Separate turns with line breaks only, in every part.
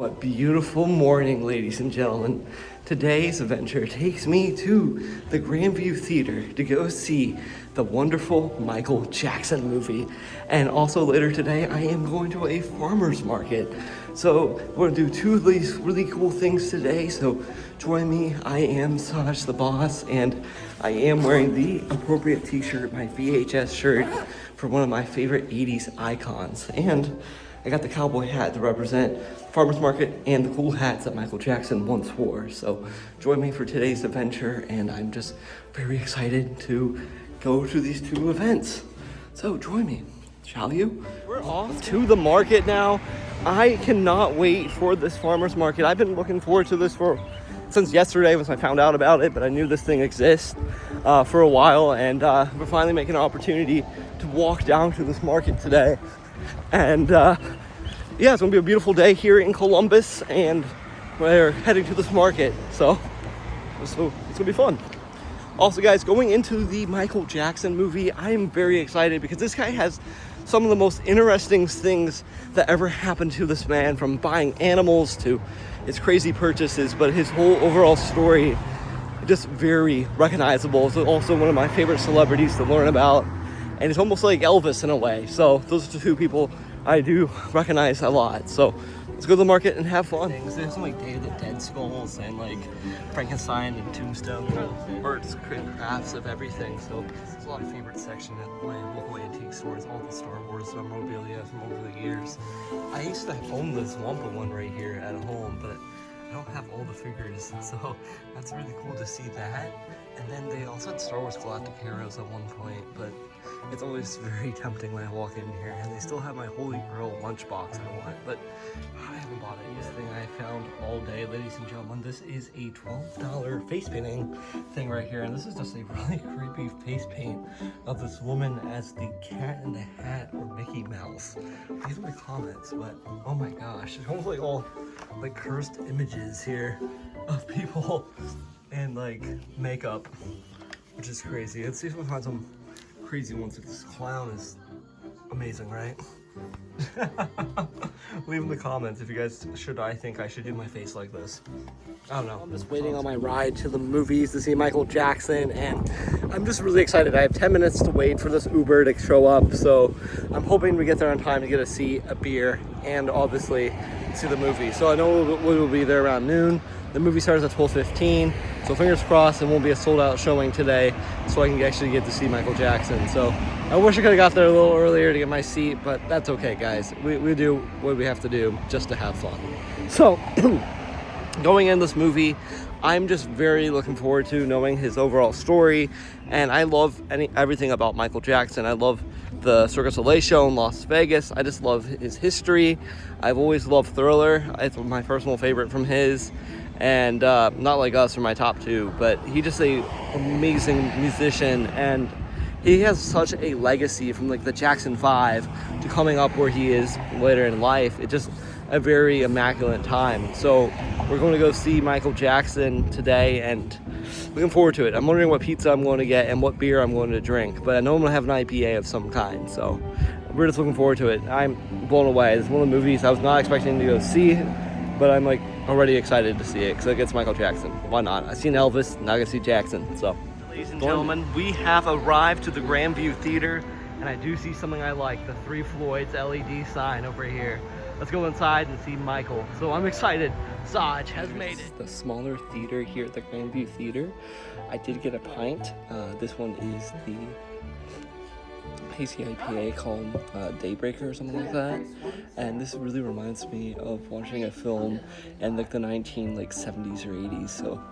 What beautiful morning, ladies and gentlemen. Today's adventure takes me to the Grandview Theater to go see the wonderful Michael Jackson movie. And also later today, I am going to a farmer's market. So we're gonna do two of these really cool things today. So join me. I am Sajtheboss, and I am wearing the appropriate t-shirt, my VHS shirt for one of my favorite 80s icons. And I got the cowboy hat to represent farmer's market and the cool hats that Michael Jackson once wore. So join me for today's adventure, and I'm just very excited to go to these two events. So join me, shall you? We're off to the market now. I cannot wait for this farmer's market. I've been looking forward to this since yesterday when I found out about it, but I knew this thing exists for a while, and we're finally making an opportunity to walk down to this market today. And yeah, it's gonna be a beautiful day here in Columbus, and we're heading to this market, so it's gonna be fun. Also, guys, going into the Michael Jackson movie, I am very excited because this guy has some of the most interesting things that ever happened to this man, from buying animals to his crazy purchases, but his whole overall story just very recognizable. It's also one of my favorite celebrities to learn about, and it's almost like Elvis in a way. So those are the two people I do recognize a lot. So let's go to the market and have fun. There's some like Day of the Dead skulls and like Frankenstein and Tombstone arts, crafts of everything. So there's a lot of favorite section at my local antique stores, all the Star Wars memorabilia from over the years. I used to own this Wampa one right here at home, but I don't have all the figures, so that's really cool to see that. And then they also had Star Wars Galactic Heroes at one point, but it's always very tempting when I walk in here. And they still have my Holy Grail lunchbox I want, but I haven't bought it. This thing I found all day, ladies and gentlemen. This is a $12 face painting thing right here, and this is just a really creepy face paint of this woman as the Cat in the Hat or Mickey Mouse. These are the comments, but oh my gosh, it's almost like all like cursed images here of people and like makeup, which is crazy. Let's see if we find some crazy ones. This clown is amazing, right? Leave in the comments if you guys think I should do my face like this. I don't know. I'm just waiting on my ride to the movies to see Michael Jackson, and I'm just really excited. I have 10 minutes to wait for this Uber to show up, so I'm hoping we get there on time to get a seat, a beer, and obviously see the movie. So I know we will be there around noon. The movie starts at 12:15, so fingers crossed it won't be a sold-out showing today, so I can actually get to see Michael Jackson. So I wish I could have got there a little earlier to get my seat, but that's okay, guys. We do what we have to do just to have fun. So going in this movie, I'm just very looking forward to knowing his overall story, and I love everything about Michael Jackson. I love the Cirque du Soleil show in Las Vegas. I just love his history. I've always loved Thriller. It's my personal favorite from his. And Not Like Us are my top two, but he's just a amazing musician, and he has such a legacy from like the Jackson 5 to coming up where he is later in life. It's just a very immaculate time. So we're going to go see Michael Jackson today, and looking forward to it. I'm wondering what pizza I'm going to get and what beer I'm going to drink, but I know I'm going to have an IPA of some kind, so we're just looking forward to it. I'm blown away. It's one of the movies I was not expecting to go see, but I'm like already excited to see it because it gets Michael Jackson. Why not? I've seen Elvis, now I get to see Jackson. So, ladies and gentlemen, we have arrived to the Grandview Theater, and I do see something I like, the Three Floyds LED sign over here. Let's go inside and see Michael. So I'm excited. Saj has made it. The smaller theater here at the Grandview Theater. I did get a pint. This one is the hazy IPA called Daybreaker or something like that, and this really reminds me of watching a film in like the 1970s or 80s, so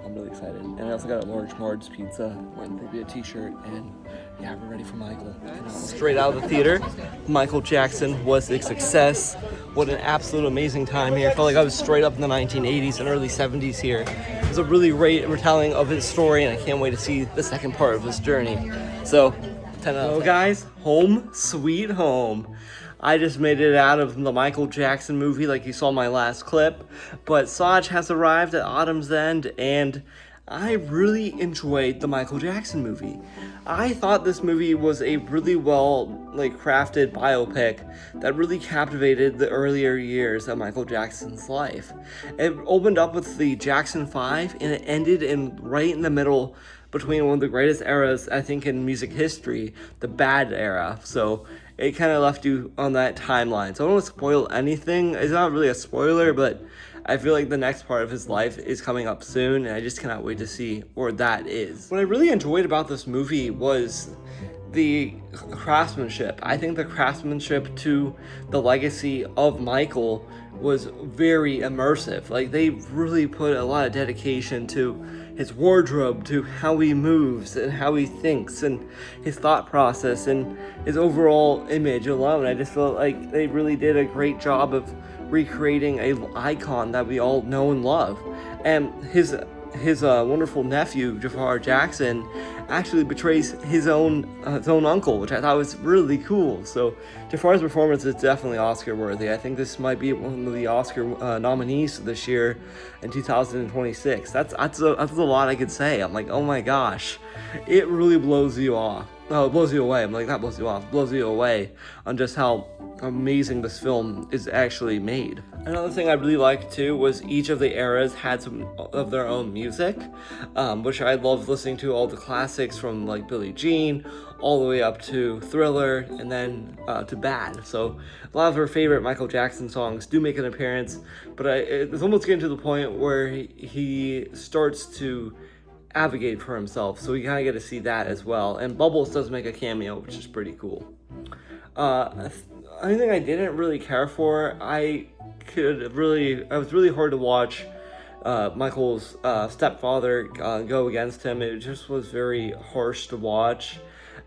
I'm really excited. And I also got a large Marge pizza, wearing probably a t-shirt, and yeah, we're ready for Michael. Straight out of the theater, Michael Jackson was a success. What an absolute amazing time here. I felt like I was straight up in the 1980s and early 70s here. It was a really great retelling of his story, and I can't wait to see the second part of his journey. So 10 out of 10. Hello guys, home sweet home. I just made it out of the Michael Jackson movie like you saw in my last clip, but Saj has arrived at Autumn's End, and I really enjoyed the Michael Jackson movie. I thought this movie was a really well crafted biopic that really captivated the earlier years of Michael Jackson's life. It opened up with the Jackson 5 and it ended right in the middle between one of the greatest eras I think in music history, the bad era. So it kind of left you on that timeline. So I don't want to spoil anything. It's not really a spoiler, but I feel like the next part of his life is coming up soon, and I just cannot wait to see where that is. What I really enjoyed about this movie was the craftsmanship. I think the craftsmanship to the legacy of Michael was very immersive. Like, they really put a lot of dedication to his wardrobe, to how he moves and how he thinks and his thought process and his overall image alone. I just felt like they really did a great job of recreating an icon that we all know and love. And his wonderful nephew Jafar Jackson actually betrays his own uncle, which I thought was really cool. So Jafar's performance is definitely Oscar worthy. I think this might be one of the Oscar nominees this year in 2026. That's a lot I could say. I'm like, oh my gosh, it really blows you off. No, it blows you away. I'm like, not blows you off, it blows you away on just how amazing this film is actually made. Another thing I really liked too was each of the eras had some of their own music, which I loved listening to. All the classics from like Billie Jean all the way up to Thriller and then to Bad. So a lot of her favorite Michael Jackson songs do make an appearance, but it's almost getting to the point where he starts to advocate for himself, so we kind of get to see that as well. And Bubbles does make a cameo, which is pretty cool. Anything I didn't really care for, it was really hard to watch Michael's stepfather go against him. It just was very harsh to watch,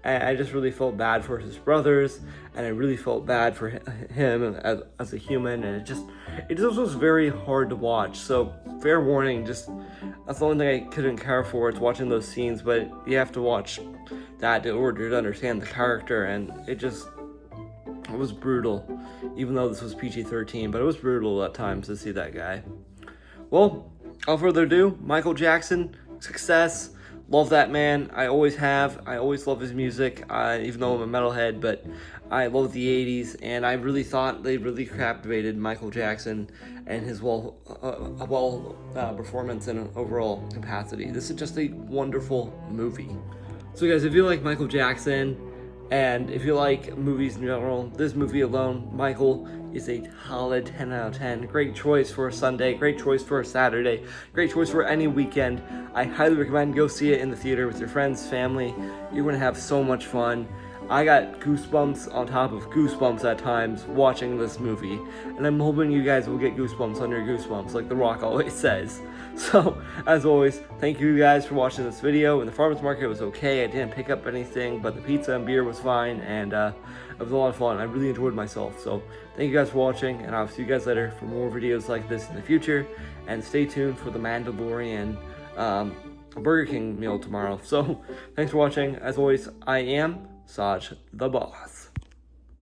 and I just really felt bad for his brothers, and I really felt bad for him as a human, and it just was very hard to watch. So fair warning, just that's the only thing I couldn't care for. It's watching those scenes, but you have to watch that in order to understand the character, and it was brutal, even though this was PG-13, but it was brutal at times to see that guy. Well, without further ado, Michael Jackson, success. Love that man. I always have. I always love his music, even though I'm a metalhead, but I love the 80s, and I really thought they really captivated Michael Jackson and his performance and overall capacity. This is just a wonderful movie. So guys, if you like Michael Jackson, and if you like movies in general, this movie alone, Michael, is a solid 10 out of 10. Great choice for a Sunday, great choice for a Saturday, great choice for any weekend. I highly recommend go see it in the theater with your friends, family. You're gonna have so much fun. I got goosebumps on top of goosebumps at times watching this movie, and I'm hoping you guys will get goosebumps on your goosebumps, like The Rock always says. So, as always, thank you guys for watching this video. And the farmer's market was okay. I didn't pick up anything, but the pizza and beer was fine, and it was a lot of fun. I really enjoyed myself. So, thank you guys for watching, and I'll see you guys later for more videos like this in the future. And stay tuned for the Mandalorian Burger King meal tomorrow. So, thanks for watching. As always, I am Sajtheboss.